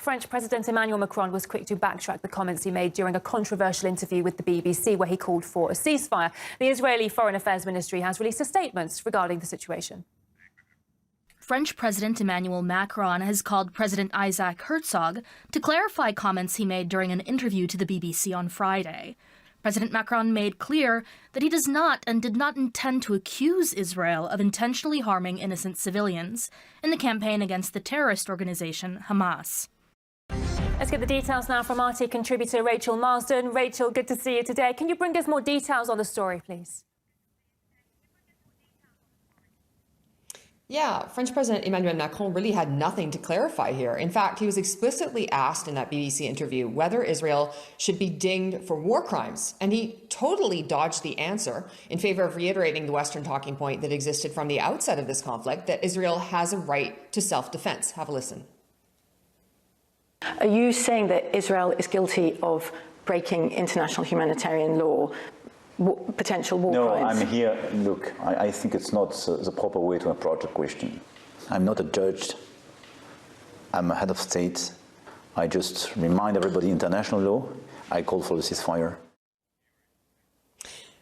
French President Emmanuel Macron was quick to backtrack the comments he made during a controversial interview with the BBC where he called for a ceasefire. The Israeli Foreign Affairs Ministry has released a statement regarding the situation. French President Emmanuel Macron has called President Isaac Herzog to clarify comments he made during an interview to the BBC on Friday. President Macron made clear that he does not and did not intend to accuse Israel of intentionally harming innocent civilians in the campaign against the terrorist organization Hamas. Let's get the details now from RT contributor Rachel Marsden. Rachel, good to see you today. Can you bring us more details on the story, please? Yeah, French President Emmanuel Macron really had nothing to clarify here. In fact, he was explicitly asked in that BBC interview whether Israel should be dinged for war crimes, and he totally dodged the answer in favor of reiterating the Western talking point that existed from the outset of this conflict, that Israel has a right to self-defense. Have a listen. Are you saying that Israel is guilty of breaking international humanitarian law? Potential war crimes? No, I'm here. Look, I think it's not the proper way to approach the question. I'm not a judge. I'm a head of state. I just remind everybody international law. I call for the ceasefire.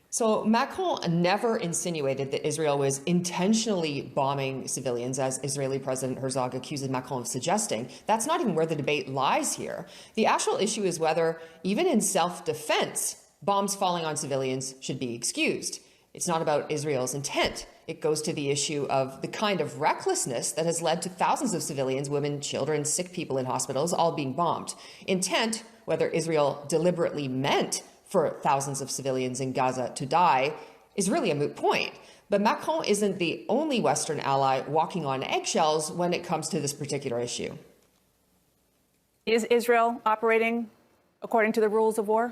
So Macron never insinuated that Israel was intentionally bombing civilians, as Israeli President Herzog accuses Macron of suggesting. That's not even where the debate lies here. The actual issue is whether, even in self-defense, bombs falling on civilians should be excused. It's not about Israel's intent. It goes to the issue of the kind of recklessness that has led to thousands of civilians, women, children, sick people in hospitals, all being bombed. Intent, whether Israel deliberately meant for thousands of civilians in Gaza to die, is really a moot point. But Macron isn't the only Western ally walking on eggshells when it comes to this particular issue. Is Israel operating according to the rules of war?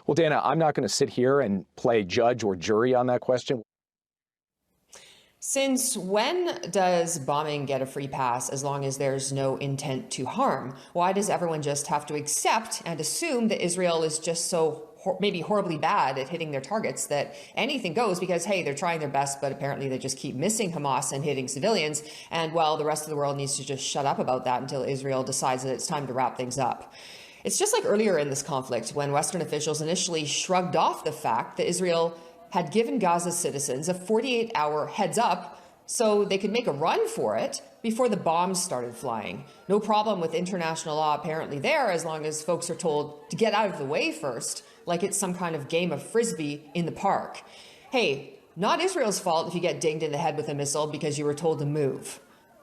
Well, Dana, I'm not going to sit here and play judge or jury on that question. Since when does bombing get a free pass as long as there's no intent to harm? Why does everyone just have to accept and assume that Israel is just so maybe horribly bad at hitting their targets that anything goes because, hey, they're trying their best, but apparently they just keep missing Hamas and hitting civilians. And, well, the rest of the world needs to just shut up about that until Israel decides that it's time to wrap things up. It's just like earlier in this conflict when Western officials initially shrugged off the fact that Israel had given Gaza's citizens a 48-hour heads up so they could make a run for it before the bombs started flying. No problem with international law apparently there, as long as folks are told to get out of the way first, like it's some kind of game of frisbee in the park. Hey, not Israel's fault if you get dinged in the head with a missile because you were told to move.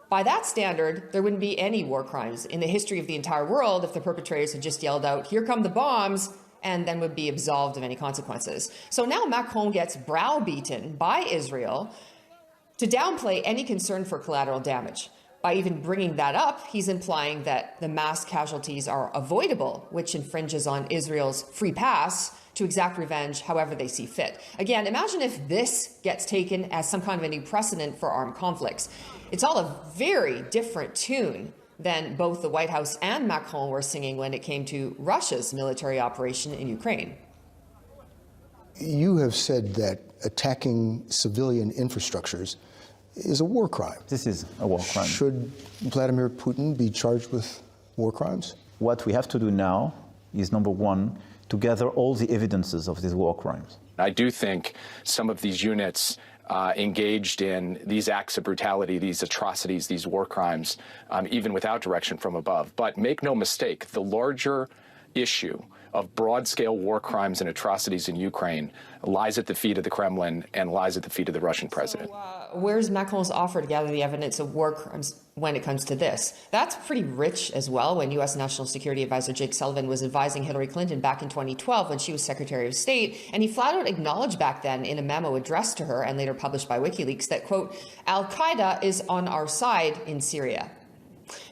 By that standard, there wouldn't be any war crimes in the history of the entire world if the perpetrators had just yelled out, "Here come the bombs," and then would be absolved of any consequences. So now Macron gets browbeaten by Israel to downplay any concern for collateral damage. By even bringing that up, he's implying that the mass casualties are avoidable, which infringes on Israel's free pass to exact revenge however they see fit. Again, imagine if this gets taken as some kind of a new precedent for armed conflicts. It's all a very different tune than both the White House and Macron were singing when it came to Russia's military operation in Ukraine. You have said that attacking civilian infrastructures is a war crime. This is a war crime. Should Vladimir Putin be charged with war crimes? What we have to do now is, number one, to gather all the evidences of these war crimes. I do think some of these units engaged in these acts of brutality, these atrocities, these war crimes, even without direction from above. But make no mistake, the larger issue of broad-scale war crimes and atrocities in Ukraine lies at the feet of the Kremlin and lies at the feet of the Russian president. So, where's Macron's offer to gather the evidence of war crimes when it comes to this? That's pretty rich as well. When U.S. National Security Advisor Jake Sullivan was advising Hillary Clinton back in 2012 when she was Secretary of State, and he flat out acknowledged back then in a memo addressed to her and later published by WikiLeaks that, quote, Al-Qaeda is on our side in Syria.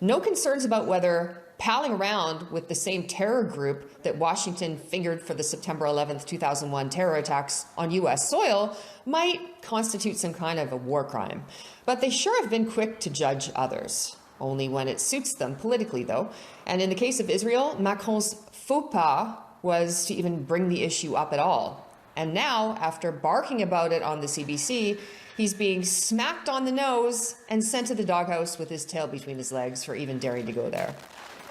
No concerns about whether palling around with the same terror group that Washington fingered for the September 11th, 2001 terror attacks on U.S. soil might constitute some kind of a war crime. But they sure have been quick to judge others, only when it suits them politically, though. And in the case of Israel, Macron's faux pas was to even bring the issue up at all. And now, after barking about it on the CBC, he's being smacked on the nose and sent to the doghouse with his tail between his legs for even daring to go there.